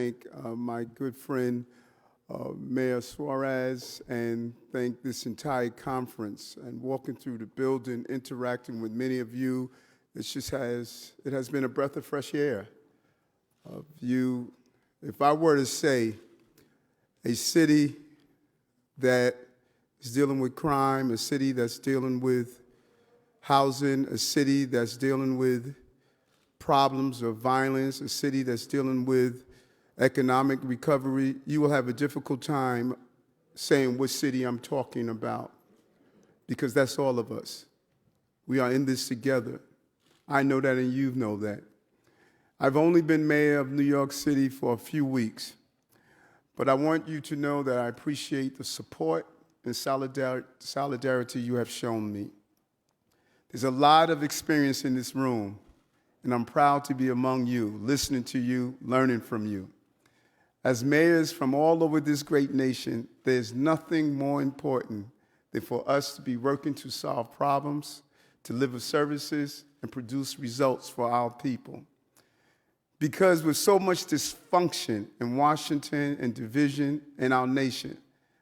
thank my good friend, Mayor Suarez, and thank this entire conference. And walking through the building, interacting with many of you, it has been a breath of fresh air. If I were to say a city that is dealing with crime, a city that's dealing with housing, a city that's dealing with problems of violence, a city that's dealing with economic recovery, you will have a difficult time saying which city I'm talking about, because that's all of us. We are in this together. I know that, and you know that. I've only been mayor of New York City for a few weeks, but I want you to know that I appreciate the support and solidarity you have shown me. There's a lot of experience in this room, and I'm proud to be among you, listening to you, learning from you. As mayors from all over this great nation, there's nothing more important than for us to be working to solve problems, deliver services, and produce results for our people. Because with so much dysfunction in Washington and division in our nation,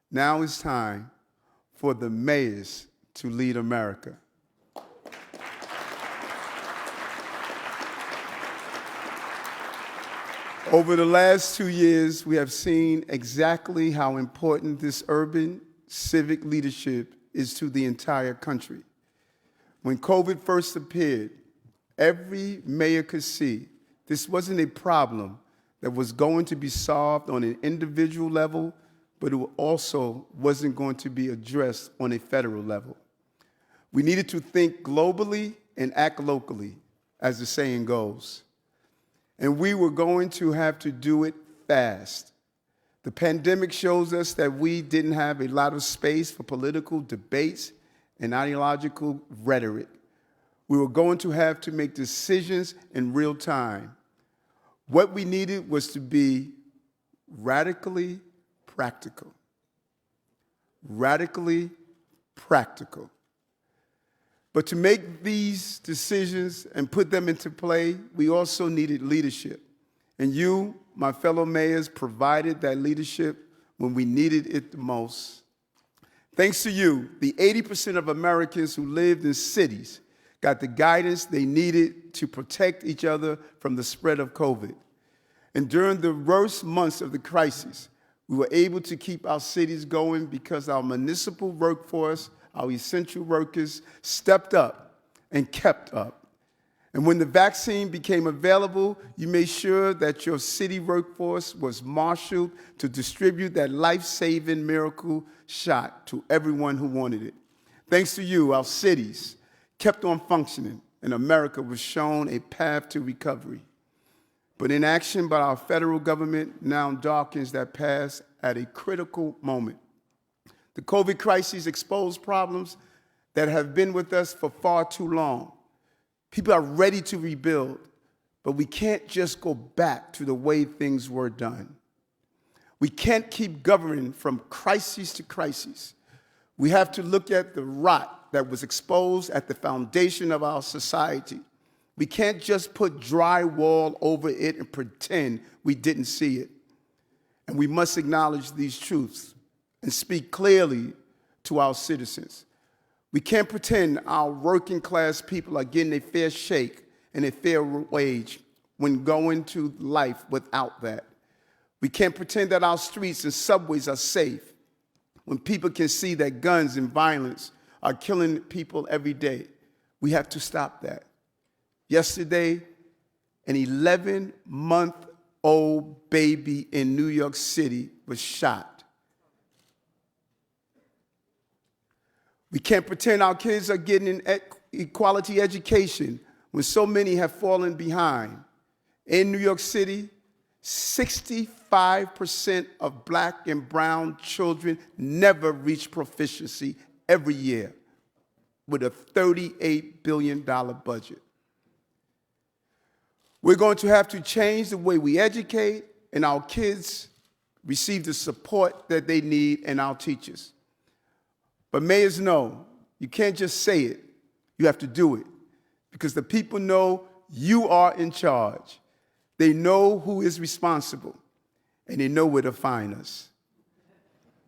now it's time for the mayors to lead America. Over the last 2 years, we have seen exactly how important this urban civic leadership is to the entire country. When COVID first appeared, every mayor could see this wasn't a problem that was going to be solved on an individual level, but it also wasn't going to be addressed on a federal level. We needed to think globally and act locally, as the saying goes. And we were going to have to do it fast. The pandemic shows us that we didn't have a lot of space for political debates and ideological rhetoric. We were going to have to make decisions in real time. What we needed was to be radically practical. Radically practical. But to make these decisions and put them into play, we also needed leadership. And you, my fellow mayors, provided that leadership when we needed it the most. Thanks to you, the 80% of Americans who lived in cities got the guidance they needed to protect each other from the spread of COVID. And during the worst months of the crisis, we were able to keep our cities going because our municipal workforce, our essential workers, stepped up and kept up. And when the vaccine became available, you made sure that your city workforce was marshaled to distribute that life-saving miracle shot to everyone who wanted it. Thanks to you, our cities kept on functioning, and America was shown a path to recovery. But inaction by our federal government now darkens that path at a critical moment. The COVID crisis exposed problems that have been with us for far too long. People are ready to rebuild, but we can't just go back to the way things were done. We can't keep governing from crisis to crisis. We have to look at the rot that was exposed at the foundation of our society. We can't just put drywall over it and pretend we didn't see it. And we must acknowledge these truths and speak clearly to our citizens. We can't pretend our working class people are getting a fair shake and a fair wage when going to life without that. We can't pretend that our streets and subways are safe when people can see that guns and violence are killing people every day. We have to stop that. Yesterday, an 11-month-old baby in New York City was shot. We can't pretend our kids are getting an equality education when so many have fallen behind. In New York City, 65% of black and brown children never reach proficiency every year with a $38 billion budget. We're going to have to change the way we educate, and our kids receive the support that they need, and our teachers. But mayors know you can't just say it, you have to do it, because the people know you are in charge. They know who is responsible. and they know where to find us.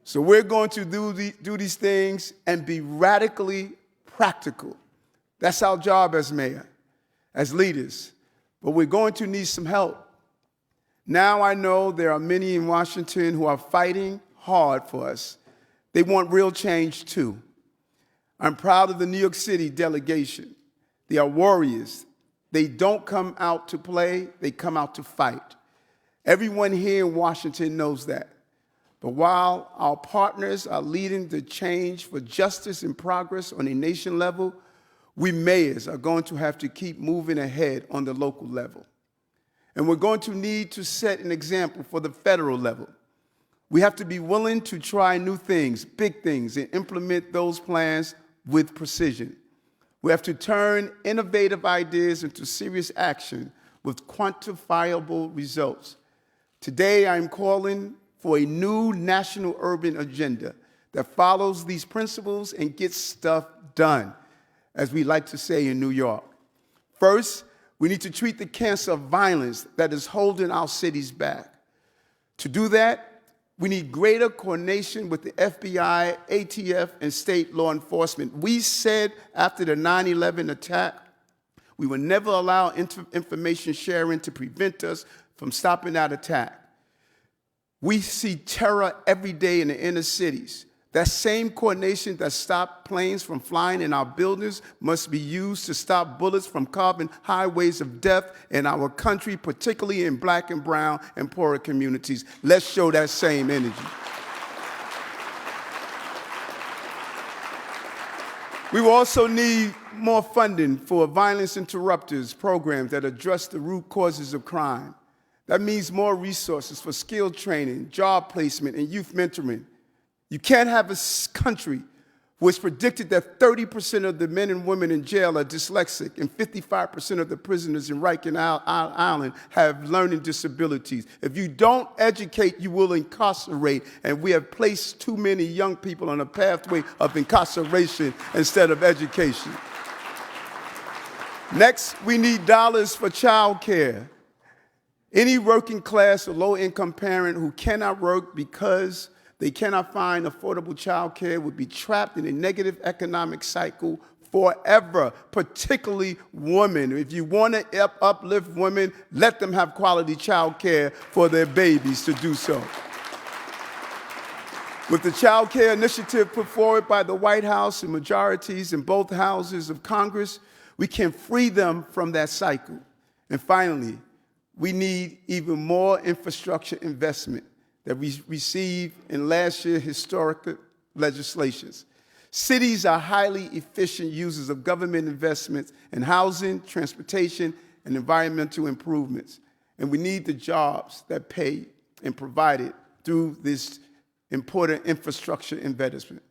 So we're going to do these things and be radically practical. That's our job as mayor, as leaders. But we're going to need some help. Now I know there are many in Washington who are fighting hard for us. They want real change too. I'm proud of the New York City delegation. They are warriors. They don't come out to play, they come out to fight. Everyone here in Washington knows that. But while our partners are leading the change for justice and progress on a nation level, we mayors are going to have to keep moving ahead on the local level. And we're going to need to set an example for the federal level. We have to be willing to try new things, big things, and implement those plans with precision. We have to turn innovative ideas into serious action with quantifiable results. Today, I'm calling for a new national urban agenda that follows these principles and gets stuff done, as we like to say in New York. First, we need to treat the cancer of violence that is holding our cities back. To do that, we need greater coordination with the FBI, ATF, and state law enforcement. We said after the 9/11 attack, we would never allow information sharing to prevent us from stopping that attack. We see terror every day in the inner cities. That same coordination that stopped planes from flying in our buildings must be used to stop bullets from carving highways of death in our country, particularly in black and brown and poorer communities. Let's show that same energy. We will also need more funding for violence interrupters programs that address the root causes of crime. That means more resources for skill training, job placement, and youth mentoring. You can't have a country where it's predicted that 30% of the men and women in jail are dyslexic and 55% of the prisoners in Rikers Island have learning disabilities. If you don't educate, you will incarcerate, and we have placed too many young people on a pathway of incarceration instead of education. Next, we need dollars for child care. Any working class or low-income parent who cannot work because they cannot find affordable child care would be trapped in a negative economic cycle forever, particularly women. If you want to uplift women, let them have quality child care for their babies to do so. With the child care initiative put forward by the White House and majorities in both houses of Congress, we can free them from that cycle. And finally, we need even more infrastructure investment that we received in last year's historic legislations. Cities are highly efficient users of government investments in housing, transportation, and environmental improvements. And we need the jobs that pay and provided through this important infrastructure investment.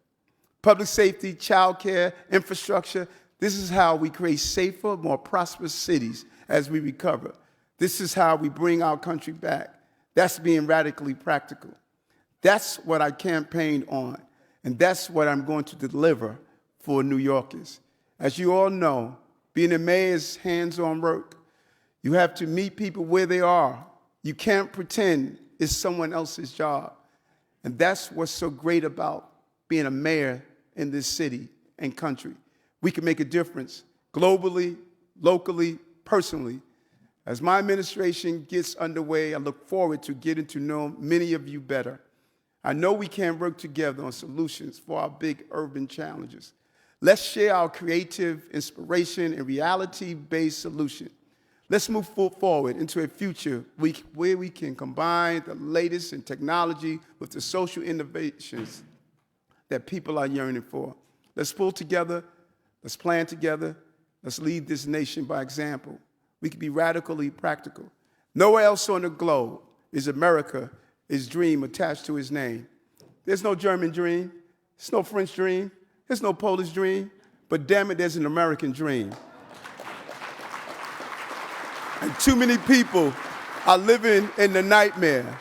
Public safety, child care, infrastructure, this is how we create safer, more prosperous cities as we recover. This is how we bring our country back. That's being radically practical. That's what I campaigned on, and that's what I'm going to deliver for New Yorkers. As you all know, being a mayor is hands-on work. You have to meet people where they are. You can't pretend it's someone else's job. And that's what's so great about being a mayor in this city and country. We can make a difference globally, locally, personally. As my administration gets underway, I look forward to getting to know many of you better. I know we can work together on solutions for our big urban challenges. Let's share our creative inspiration and reality-based solution. Let's move forward into a future where we can combine the latest in technology with the social innovations that people are yearning for. Let's pull together, let's plan together, let's lead this nation by example. We can be radically practical. Nowhere else on the globe is America's dream attached to his name. There's no German dream, there's no French dream, there's no Polish dream, but damn it, there's an American dream. And too many people are living in the nightmare.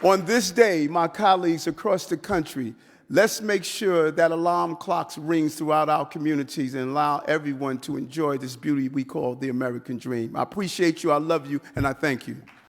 On this day, my colleagues across the country, let's make sure that alarm clocks rings throughout our communities and allow everyone to enjoy this beauty we call the American dream. I appreciate you, I love you, and I thank you.